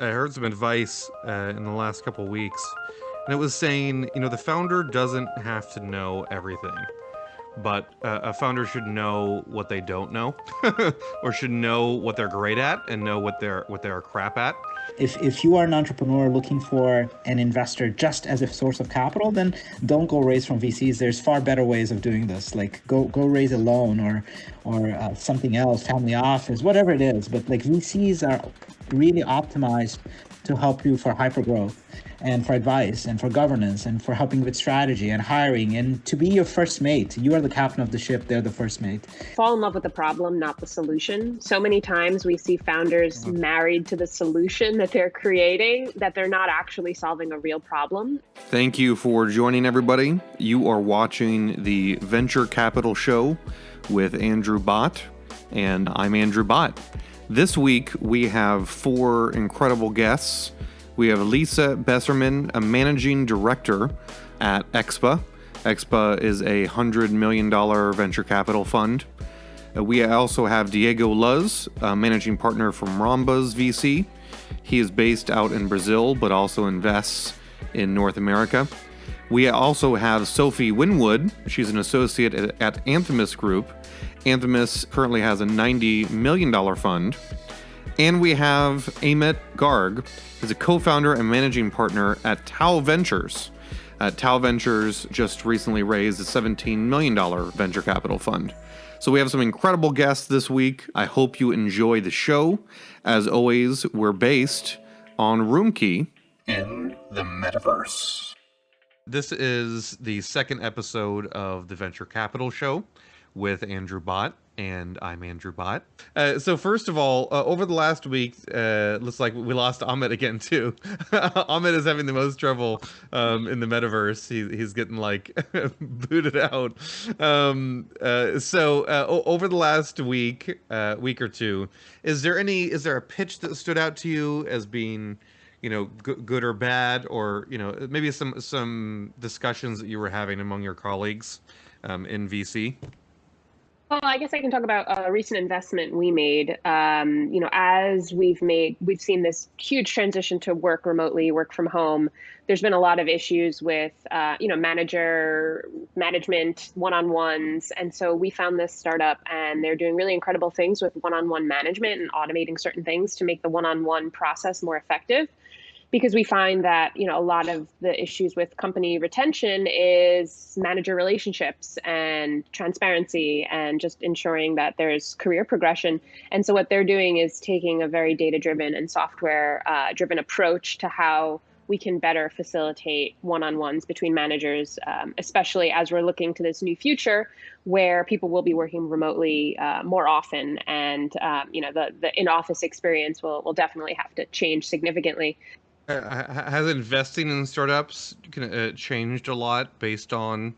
I heard some advice in the last couple weeks, and it was saying, the founder doesn't have to know everything, but a founder should know what they don't know, or should know what they're great at and know what they're crap at. If you are an entrepreneur looking for an investor just as a source of capital, then don't go raise from VCs. There's far better ways of doing this. Like go raise a loan or something else, family office, whatever it is. But like VCs are really optimized to help you for hyper growth and for advice and for governance and for helping with strategy and hiring and to be your first mate. You are the captain of the ship, they're the first mate. Fall in love with the problem, not the solution. So many times we see founders married to the solution that they're creating, that they're not actually solving a real problem. Thank you for joining, everybody. You are watching the Venture Capital Show with Andrew Bott, and I'm Andrew Bott. This week, we have 4 incredible guests. We have Lisa Besserman, a managing director at Expa. Expa is a $100 million venture capital fund. We also have Diego Luz, a managing partner from Rhombus VC. He is based out in Brazil, but also invests in North America. We also have Sophie Winwood. She's an associate at Anthemis Group. Anthemis currently has a $90 million fund. And we have Amit Garg, who's a co-founder and managing partner at Tau Ventures. Tau Ventures just recently raised a $17 million venture capital fund. So we have some incredible guests this week. I hope you enjoy the show. As always, we're based on Roomkey in the metaverse. This is the second episode of the Venture Capital Show with Andrew Bott, and I'm Andrew Bott. So first of all, over the last week, looks like we lost Amit again too. Amit is having the most trouble in the metaverse. He's getting like booted out. Over the last week or two, is there a pitch that stood out to you as being, good or bad, or maybe some discussions that you were having among your colleagues in VC? Well, I guess I can talk about a recent investment we made. As we've seen this huge transition to work remotely, work from home. There's been a lot of issues with, management, one-on-ones. And so we found this startup, and they're doing really incredible things with one-on-one management and automating certain things to make the one-on-one process more effective. Because we find that, a lot of the issues with company retention is manager relationships and transparency and just ensuring that there's career progression. And so what they're doing is taking a very data-driven and software-driven approach to how we can better facilitate one-on-ones between managers, especially as we're looking to this new future where people will be working remotely more often. And, the in-office experience will definitely have to change significantly. Has investing in startups changed a lot based on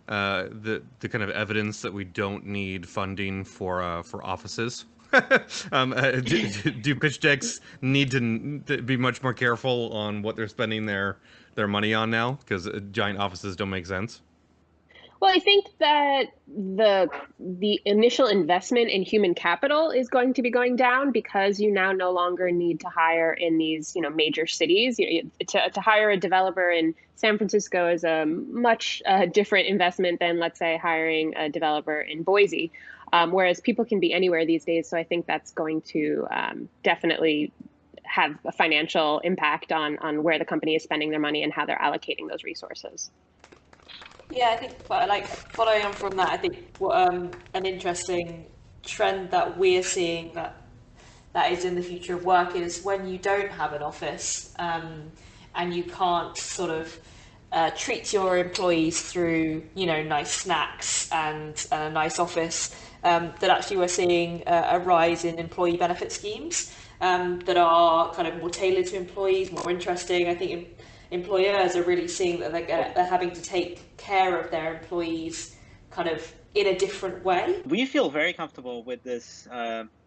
the kind of evidence that we don't need funding for offices? Do pitch decks need to be much more careful on what they're spending their money on now, because giant offices don't make sense? Well, I think that the initial investment in human capital is going to be going down because you now no longer need to hire in these, major cities. To hire a developer in San Francisco is a much different investment than, let's say, hiring a developer in Boise. Whereas people can be anywhere these days. So I think that's going to definitely have a financial impact on where the company is spending their money and how they're allocating those resources. Yeah, I think, like, following on from that, I think what an interesting trend that we're seeing that is in the future of work is when you don't have an office and you can't sort of treat your employees through, nice snacks and a nice office, that actually we're seeing a rise in employee benefit schemes that are kind of more tailored to employees, more interesting. I think employers are really seeing that they're having to take care of their employees kind of in a different way. We feel very comfortable with this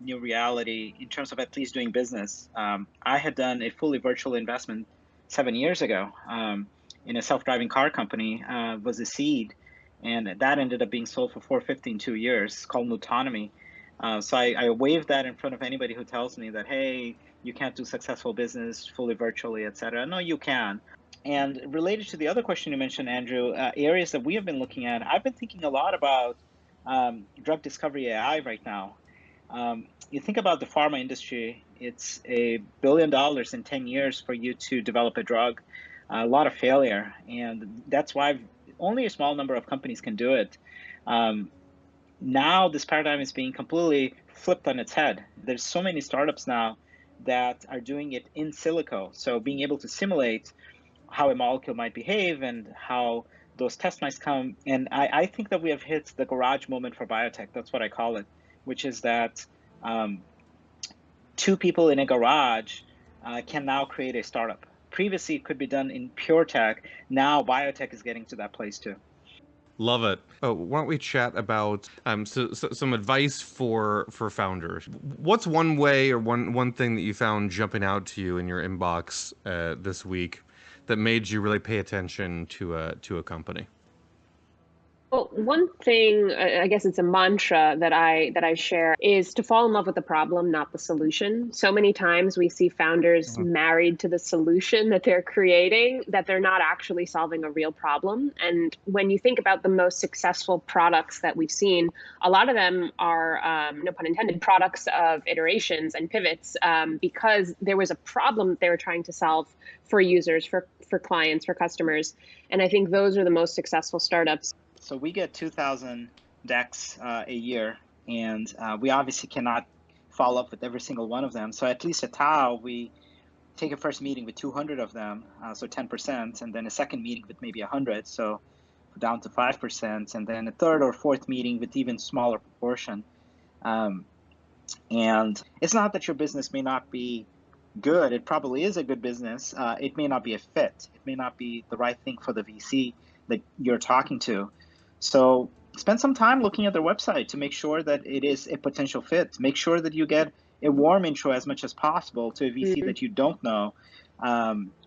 new reality in terms of at least doing business. I had done a fully virtual investment 7 years ago in a self-driving car company, was a seed, and that ended up being sold for $450 in 2 years. It's called Nutonomy. So I waive that in front of anybody who tells me that, hey, you can't do successful business fully virtually, etc. No, you can. And related to the other question you mentioned, Andrew, areas that we have been looking at, I've been thinking a lot about drug discovery AI right now. You think about the pharma industry, it's $1 billion in 10 years for you to develop a drug, a lot of failure. And that's why only a small number of companies can do it. Now this paradigm is being completely flipped on its head. There's so many startups now that are doing it in silico. So being able to simulate how a molecule might behave and how those tests might come. And I think that we have hit the garage moment for biotech. That's what I call it, which is that two people in a garage can now create a startup. Previously, it could be done in pure tech. Now biotech is getting to that place too. Love it. Oh, why don't we chat about some advice for founders? What's one way or one thing that you found jumping out to you in your inbox this week that made you really pay attention to a company? Well, one thing, I guess it's a mantra that I share, is to fall in love with the problem, not the solution. So many times we see founders married to the solution that they're creating, that they're not actually solving a real problem. And when you think about the most successful products that we've seen, a lot of them are, no pun intended, products of iterations and pivots, because there was a problem that they were trying to solve for users, for clients, for customers. And I think those are the most successful startups. So we get 2,000 decks a year, and we obviously cannot follow up with every single one of them. So at least at Tao, we take a first meeting with 200 of them, so 10%, and then a second meeting with maybe 100, so down to 5%, and then a third or fourth meeting with even smaller proportion. And it's not that your business may not be good. It probably is a good business. It may not be a fit. It may not be the right thing for the VC that you're talking to. So spend some time looking at their website to make sure that it is a potential fit. Make sure that you get a warm intro as much as possible to a VC that you don't know.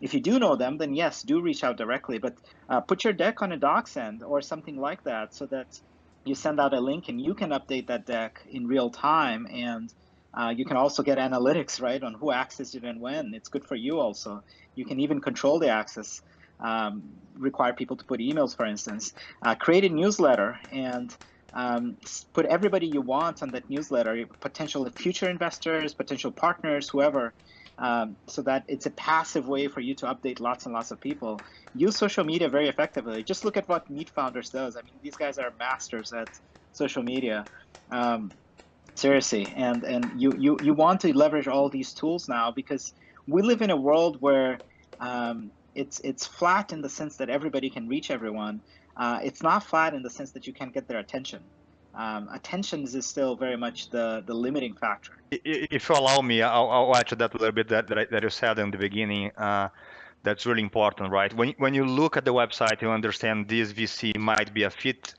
If you do know them, then yes, do reach out directly. But put your deck on a DocSend or something like that so that you send out a link and you can update that deck in real time. And you can also get analytics, right, on who accessed it and when. It's good for you also. You can even control the access. Require people to put emails, for instance. Create a newsletter and put everybody you want on that newsletter, potential future investors, potential partners, whoever, so that it's a passive way for you to update lots and lots of people. Use social media very effectively. Just look at what Meet Founders does. I mean, these guys are masters at social media. Seriously, and you want to leverage all these tools now because we live in a world where it's flat in the sense that everybody can reach everyone. It's not flat in the sense that you can't get their attention. Attention is still very much the limiting factor. If you allow me, I'll add to that a little bit that you said in the beginning. That's really important, right? When you look at the website, you understand this VC might be a fit.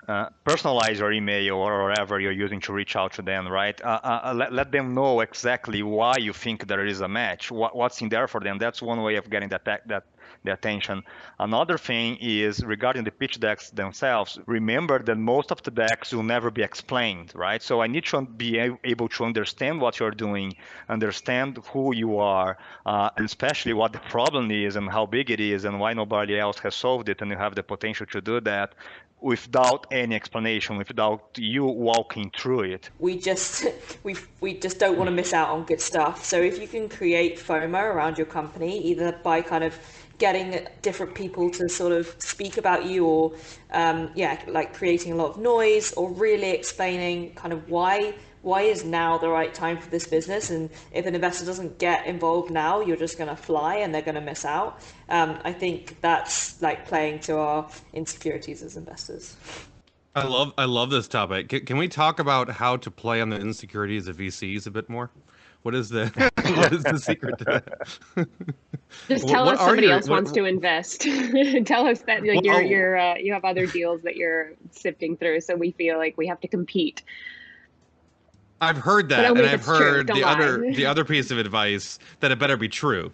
Personalize your email or whatever you're using to reach out to them, right? Let them know exactly why you think there is a match, what's in there for them. That's one way of getting the attention. Another thing is regarding the pitch decks themselves, remember that most of the decks will never be explained, right? So I need to be able to understand what you're doing, understand who you are, and especially what the problem is and how big it is and why nobody else has solved it, and you have the potential to do that without any explanation, without you walking through it. We just don't want to miss out on good stuff. So if you can create FOMO around your company, either by kind of getting different people to sort of speak about you or like creating a lot of noise or really explaining kind of why is now the right time for this business, and if an investor doesn't get involved now, you're just going to fly and they're going to miss out. I think that's like playing to our insecurities as investors. I love this topic. Can we talk about how to play on the insecurities of VCs a bit more? What is the secret to that? Just tell us somebody else wants to invest. Tell us that like, you have other deals that you're sifting through, so we feel like we have to compete. I've heard that, and I've heard the other piece of advice that it better be true.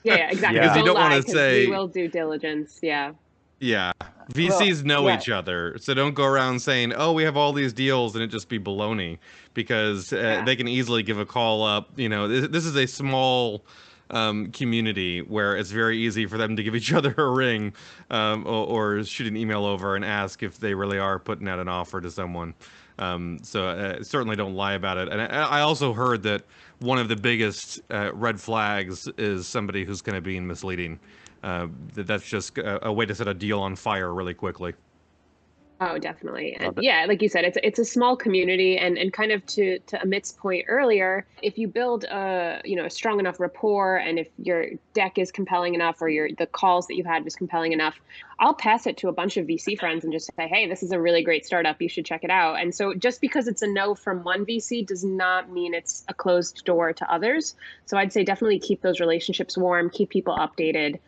Yeah, exactly. Because you don't want to say we will do diligence. Yeah. Yeah. VCs know yeah. each other, so don't go around saying, "Oh, we have all these deals," and it just be baloney, because Yeah. they can easily give a call up. You know, this is a small community where it's very easy for them to give each other a ring, or shoot an email over and ask if they really are putting out an offer to someone. So certainly don't lie about it. And I also heard that one of the biggest red flags is somebody who's going to be misleading. That's just a way to set a deal on fire really quickly. Oh, definitely. And Love it. yeah, like you said, it's a small community, and kind of to Amit's point earlier, if you build a strong enough rapport, and if your deck is compelling enough, or the calls that you've had was compelling enough, I'll pass it to a bunch of VC friends and just say, hey, this is a really great startup. You should check it out. And so just because it's a no from one VC does not mean it's a closed door to others. So I'd say definitely keep those relationships warm, keep people updated.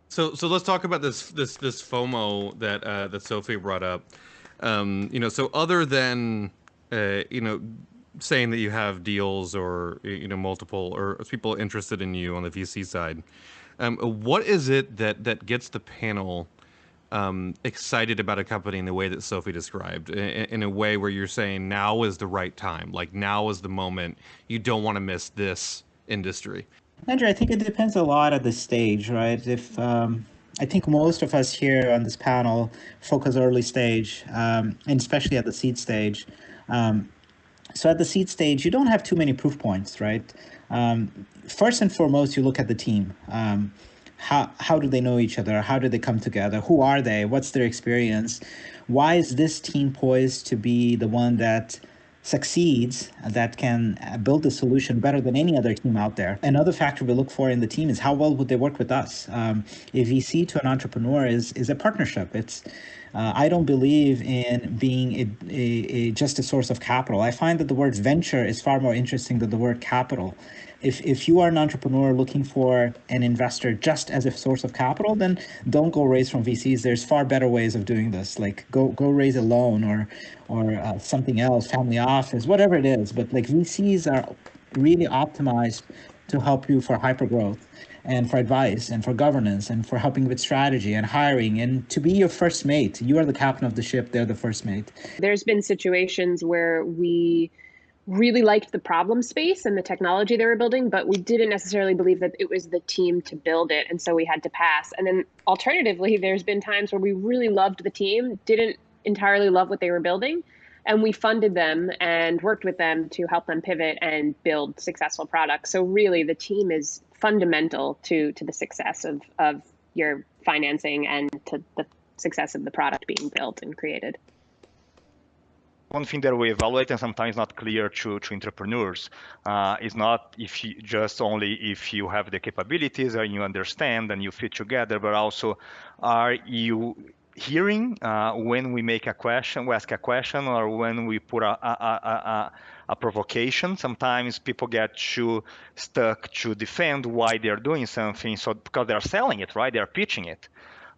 So let's talk about this FOMO that Sophie brought up. So other than saying that you have deals or multiple or people interested in you on the VC side, what is it that gets the panel excited about a company in the way that Sophie described, in a way where you're saying now is the right time, like now is the moment, you don't want to miss this industry? Andrew, I think it depends a lot at this stage, right? If I think most of us here on this panel focus early stage, and especially at the seed stage. So at the seed stage, you don't have too many proof points, right? First and foremost, you look at the team. How do they know each other? How do they come together? Who are they? What's their experience? Why is this team poised to be the one that succeeds, that can build a solution better than any other team out there? Another factor we look for in the team is how well would they work with us. A VC to an entrepreneur is a partnership. It's I don't believe in being just a source of capital. I find that the word venture is far more interesting than the word capital. If you are an entrepreneur looking for an investor just as a source of capital, then don't go raise from VCs. There's far better ways of doing this. Like go raise a loan or something else, family office, whatever it is. But like VCs are really optimized to help you for hyper growth and for advice and for governance and for helping with strategy and hiring and to be your first mate. You are the captain of the ship. They're the first mate. There's been situations where we really liked the problem space and the technology they were building, but we didn't necessarily believe that it was the team to build it. And so we had to pass. And then alternatively, there's been times where we really loved the team, didn't entirely love what they were building, and we funded them and worked with them to help them pivot and build successful products. So really the team is fundamental to the success of your financing and to the success of the product being built and created. One thing that we evaluate and sometimes not clear to entrepreneurs is not if you just only if you have the capabilities and you understand and you fit together, but also are you hearing when we make a question, we ask a question, or when we put a provocation. Sometimes people get too stuck to defend why they're doing something, so because they're selling it, right? They're pitching it.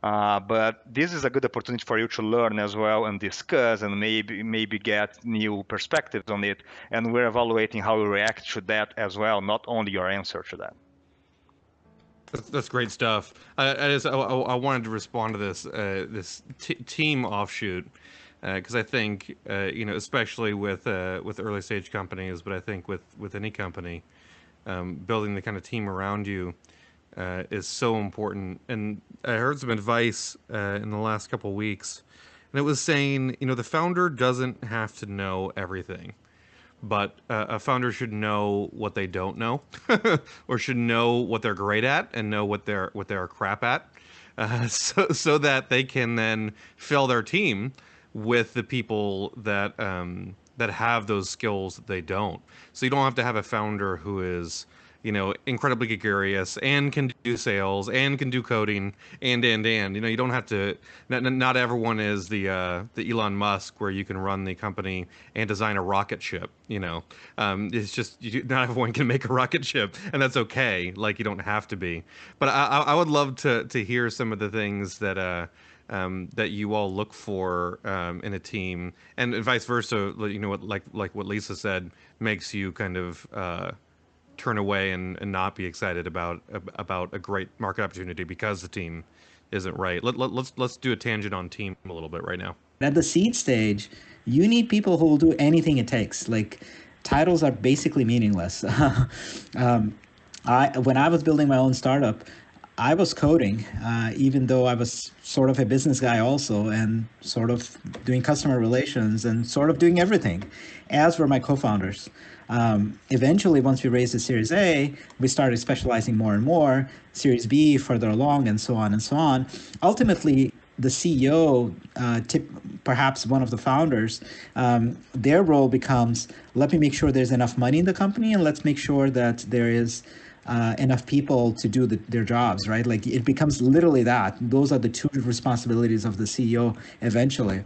But this is a good opportunity for you to learn as well and discuss and maybe get new perspectives on it. And we're evaluating how you react to that as well, not only your answer to that. That's great stuff. I wanted to respond to this team offshoot, because I think especially with early stage companies, but I think with any company, building the kind of team around you is so important. And I heard some advice in the last couple of weeks, and it was saying, the founder doesn't have to know everything, but a founder should know what they don't know, or should know what they're great at and know what they're crap at, so that they can then fill their team with the people that have those skills that they don't. So you don't have to have a founder who is incredibly gregarious and can do sales and can do coding and you don't have to. Not everyone is the Elon Musk where you can run the company and design a rocket ship. It's just not everyone can make a rocket ship, and that's okay. Like, you don't have to be. But I would love to hear some of the things that you all look for in a team, and vice versa. Like what Lisa said, makes you kind of turn away and not be excited about a great market opportunity because the team isn't right. Let's do a tangent on team a little bit right now. At the seed stage, you need people who will do anything it takes. Like, titles are basically meaningless. When I was building my own startup, I was coding, even though I was sort of a business guy also, and sort of doing customer relations and sort of doing everything, as were my co-founders. Eventually, once we raised the Series A, we started specializing more and more, Series B further along, and so on and so on. Ultimately, the CEO, perhaps one of the founders, their role becomes, let me make sure there's enough money in the company, and let's make sure that there is enough people to do their jobs, right? Like, it becomes literally that. Those are the two responsibilities of the CEO eventually.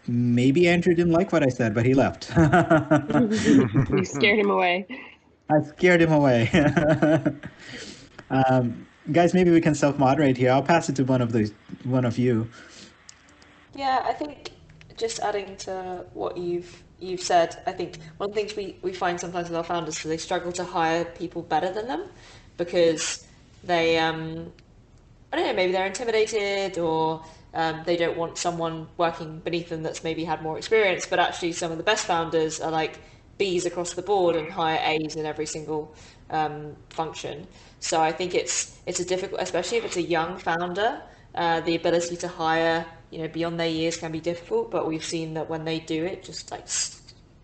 Maybe Andrew didn't like what I said, but he left. You scared him away. I scared him away. Guys, maybe we can self-moderate here. I'll pass it to one of you. Yeah, I think just adding to what you've said, I think one of the things we find sometimes with our founders is they struggle to hire people better than them because they, I don't know, maybe they're intimidated or they don't want someone working beneath them that's maybe had more experience, but actually some of the best founders are like Bs across the board and hire As in every single function. So I think it's a difficult, especially if it's a young founder, the ability to hire, beyond their years can be difficult, but we've seen that when they do, it just like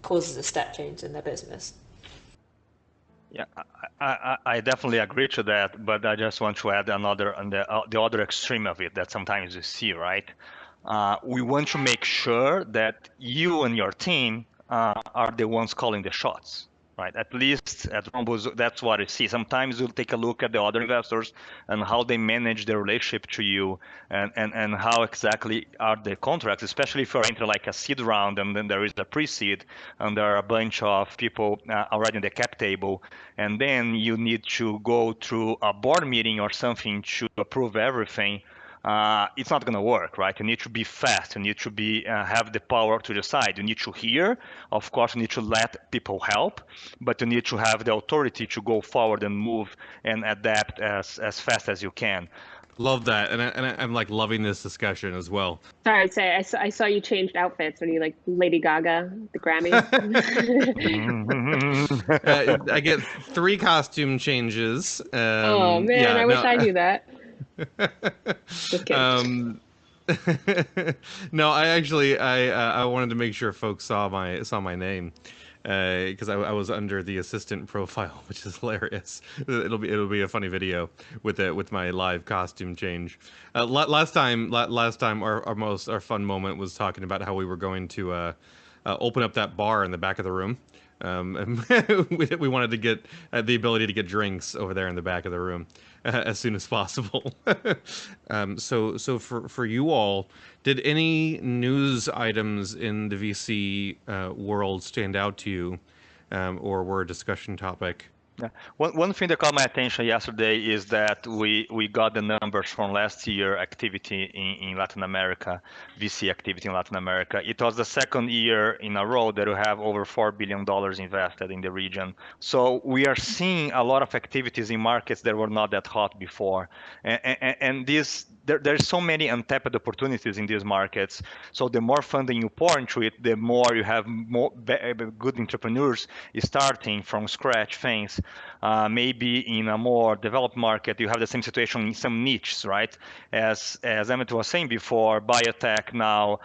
causes a step change in their business. Yeah, I definitely agree to that, but I just want to add another on the other extreme of it that sometimes you see, right? We want to make sure that you and your team are the ones calling the shots, right? At least at Rhombus, that's what I see. Sometimes we'll take a look at the other investors and how they manage their relationship to you and how exactly are the contracts, especially if you're entering like a seed round and then there is a pre-seed and there are a bunch of people already in the cap table. And then you need to go through a board meeting or something to approve everything. It's not going to work, right? You need to be fast. You need to be have the power to decide. You need to hear. Of course, you need to let people help, but you need to have the authority to go forward and move and adapt as fast as you can. Love that, and I'm like loving this discussion as well. Sorry, I'd say I saw you changed outfits when you like Lady Gaga, the Grammys. I get 3 costume changes. Oh man, yeah, I wish I knew that. Just kidding. No, I wanted to make sure folks saw my name because I was under the assistant profile, which is hilarious. It'll be a funny video with my live costume change. Last time our fun moment was talking about how we were going to open up that bar in the back of the room. And we wanted to get the ability to get drinks over there in the back of the room as soon as possible. So for you all, did any news items in the VC world stand out to you, or were a discussion topic? Yeah. One thing that caught my attention yesterday is that we got the numbers from last year activity in Latin America, VC activity in Latin America. It was the second year in a row that we have over $4 billion invested in the region. So we are seeing a lot of activities in markets that were not that hot before. And there's so many untapped opportunities in these markets. So the more funding you pour into it, the more you have good entrepreneurs starting from scratch things. Maybe in a more developed market, you have the same situation in some niches, right? As Emmett was saying before, biotech now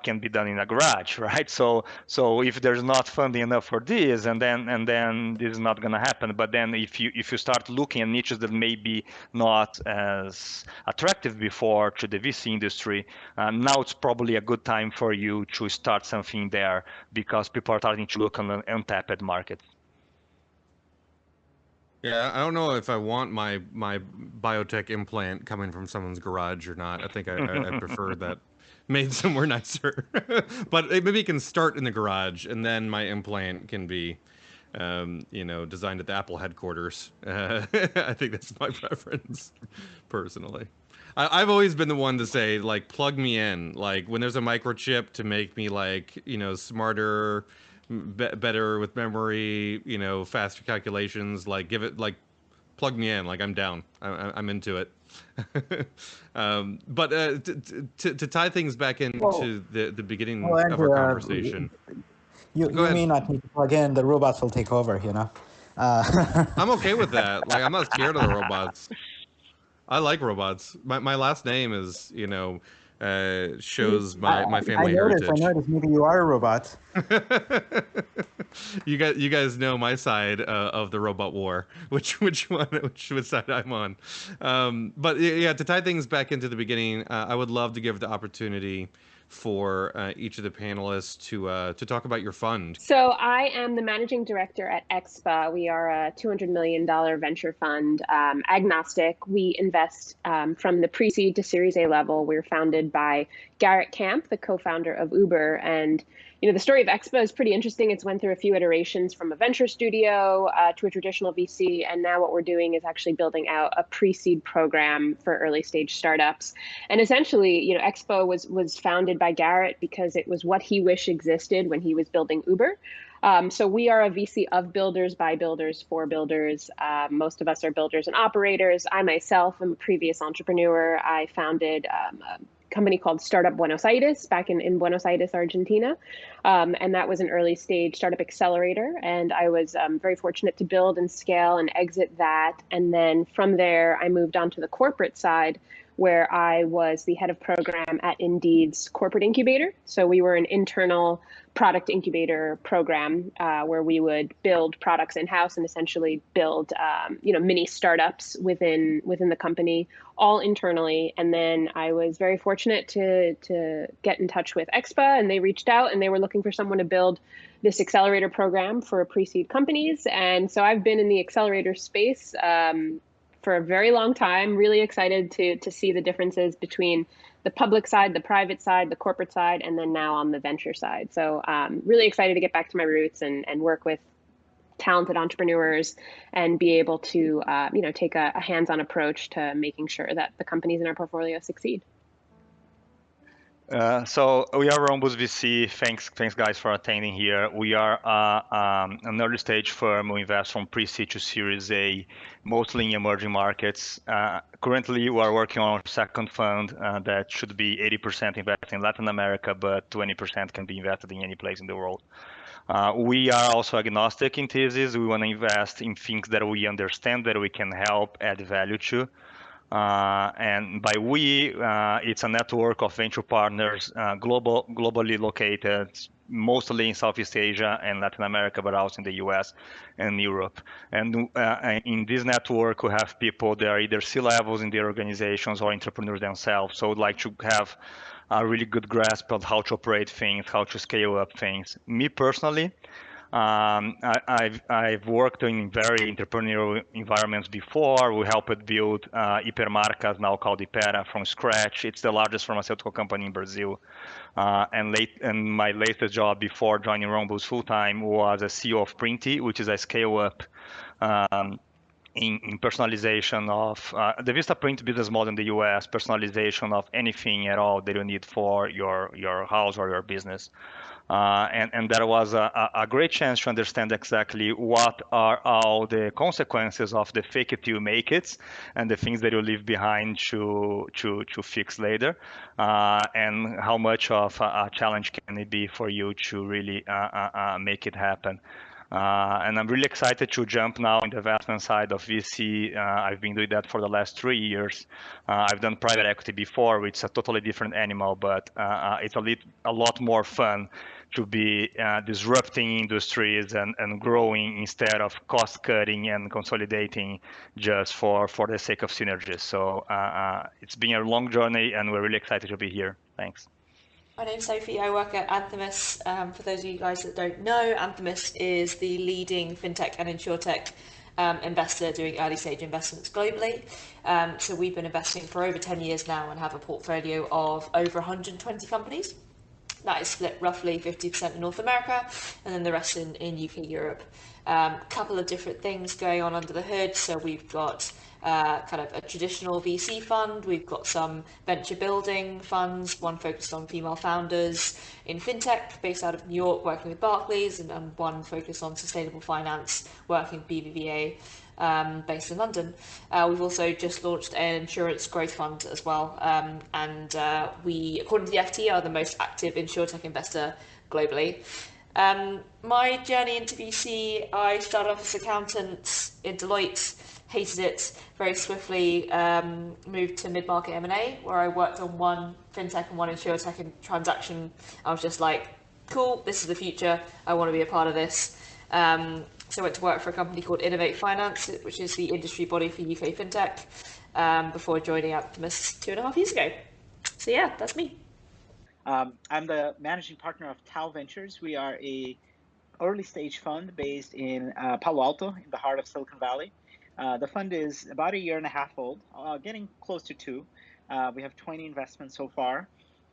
can be done in a garage, right? So if there's not funding enough for this, and then this is not going to happen. But then if you start looking at niches that may be not as attractive before to the VC industry, now it's probably a good time for you to start something there because people are starting to look on an untapped market. Yeah, I don't know if I want my biotech implant coming from someone's garage or not. I think I prefer that made somewhere nicer. But maybe it can start in the garage, and then my implant can be, designed at the Apple headquarters. I think that's my preference, personally. I've always been the one to say, like, plug me in. Like, when there's a microchip to make me, like, smarter, better with memory, faster calculations, like, plug me in. Like I'm down. I'm into it. But to tie things back into the beginning of Andrew, our conversation. You may not need to plug in. The robots will take over. I'm okay with that. Like I'm not scared of the robots. I like robots. My last name is shows my family heritage. I noticed. Maybe you are a robot. You guys know my side of the robot war, which side I'm on. But yeah, to tie things back into the beginning, I would love to give the opportunity for each of the panelists to talk about your fund. So I am the managing director at Expa. We are a $200 million venture fund, agnostic. We invest from the pre-seed to Series A level. We're founded by Garrett Camp, the co-founder of Uber. And the story of Expa is pretty interesting. It's went through a few iterations from a venture studio to a traditional VC. And now what we're doing is actually building out a pre-seed program for early stage startups. And essentially, Expa was founded by Garrett because it was what he wished existed when he was building Uber. So we are a VC of builders, by builders, for builders. Most of us are builders and operators. I myself am a previous entrepreneur. I founded a company called Startup Buenos Aires back in Buenos Aires, Argentina. And that was an early stage startup accelerator. And I was very fortunate to build and scale and exit that. And then from there, I moved on to the corporate side, where I was the head of program at Indeed's corporate incubator. So we were an internal product incubator program where we would build products in-house and essentially build mini startups within the company, all internally. And then I was very fortunate to get in touch with Expa, and they reached out and they were looking for someone to build this accelerator program for pre-seed companies. And so I've been in the accelerator space for a very long time, really excited to see the differences between the public side, the private side, the corporate side, and then now on the venture side. So really excited to get back to my roots and work with talented entrepreneurs and be able to take a hands-on approach to making sure that the companies in our portfolio succeed. So we are Rhombus VC. Thanks guys for attending here. We are an early stage firm who invests from pre-seed to Series A, mostly in emerging markets. Currently, we are working on our second fund that should be 80% invested in Latin America, but 20% can be invested in any place in the world. We are also agnostic in thesis. We want to invest in things that we understand that we can help add value to. And by we, it's a network of venture partners, globally located, mostly in Southeast Asia and Latin America, but also in the US and Europe. And in this network, we have people that are either C-levels in their organizations or entrepreneurs themselves. So we'd like to have a really good grasp of how to operate things, how to scale up things. Me personally, I've worked in very entrepreneurial environments before. We helped build Hipermarcas, now called Hypera, from scratch. It's the largest pharmaceutical company in Brazil. And my latest job before joining Rhombus full-time was as CEO of Printy, which is a scale-up in personalization of the Vistaprint business model in the US, personalization of anything at all that you need for your house or your business. And that was a great chance to understand exactly what are all the consequences of the fake it till you make it and the things that you leave behind to fix later, and how much of a challenge can it be for you to really make it happen. And I'm really excited to jump now in the investment side of VC. I've been doing that for the last 3 years. I've done private equity before, which is a totally different animal, but it's a lot more fun to be disrupting industries and growing instead of cost cutting and consolidating just for the sake of synergies. So it's been a long journey and we're really excited to be here. Thanks. My name's Sophie. I work at Anthemis. For those of you guys that don't know, Anthemis is the leading fintech and insurtech investor doing early stage investments globally. So we've been investing for over 10 years now and have a portfolio of over 120 companies. That is split roughly 50% in North America and then the rest in UK, Europe. Couple of different things going on under the hood. So we've got kind of a traditional VC fund. We've got some venture building funds, one focused on female founders in fintech based out of New York, working with Barclays, and one focused on sustainable finance, working with BBVA. based in London. We've also just launched an insurance growth fund as well, and we, according to the FT, are the most active insurtech investor globally. My journey into VC, I started off as an accountant in Deloitte, hated it very swiftly, moved to mid-market M&A, where I worked on one fintech and one insurtech and transaction. I was just like, cool, this is the future, I want to be a part of this. So I went to work for a company called Innovate Finance, which is the industry body for UK fintech, before joining Optimus 2.5 years ago. So yeah, that's me. I'm the managing partner of Tau Ventures. We are a early stage fund based in Palo Alto, in the heart of Silicon Valley. The fund is about 1.5 years old, getting close to 2. We have 20 investments so far.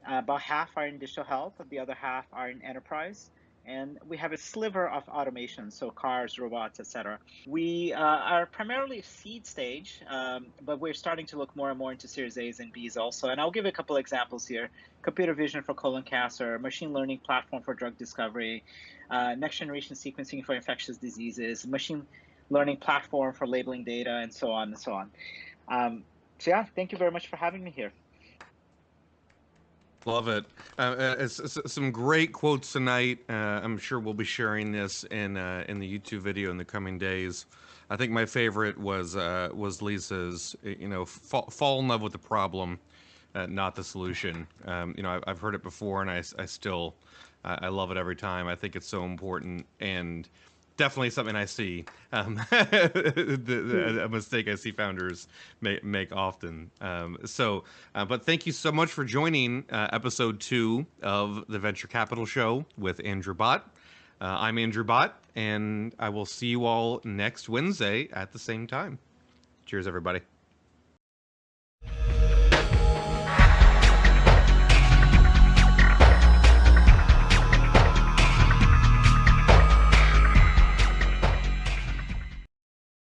About half are in digital health, the other half are in enterprise. And we have a sliver of automation, so cars, robots, etc. We are primarily seed stage, but we're starting to look more and more into Series A's and B's also. And I'll give a couple examples here. Computer vision for colon cancer, machine learning platform for drug discovery, next generation sequencing for infectious diseases, machine learning platform for labeling data, and so on and so on. So yeah, thank you very much for having me here. Love it. It's some great quotes tonight. I'm sure we'll be sharing this in the YouTube video in the coming days. I think my favorite was Lisa's. Fall in love with the problem, not the solution. I've heard it before, and I still love it every time. I think it's so important, and definitely something I see, a mistake I see founders make often. But thank you so much for joining episode 2 of the Venture Capital Show with Andrew Bott. I'm Andrew Bott, and I will see you all next Wednesday at the same time. Cheers, everybody.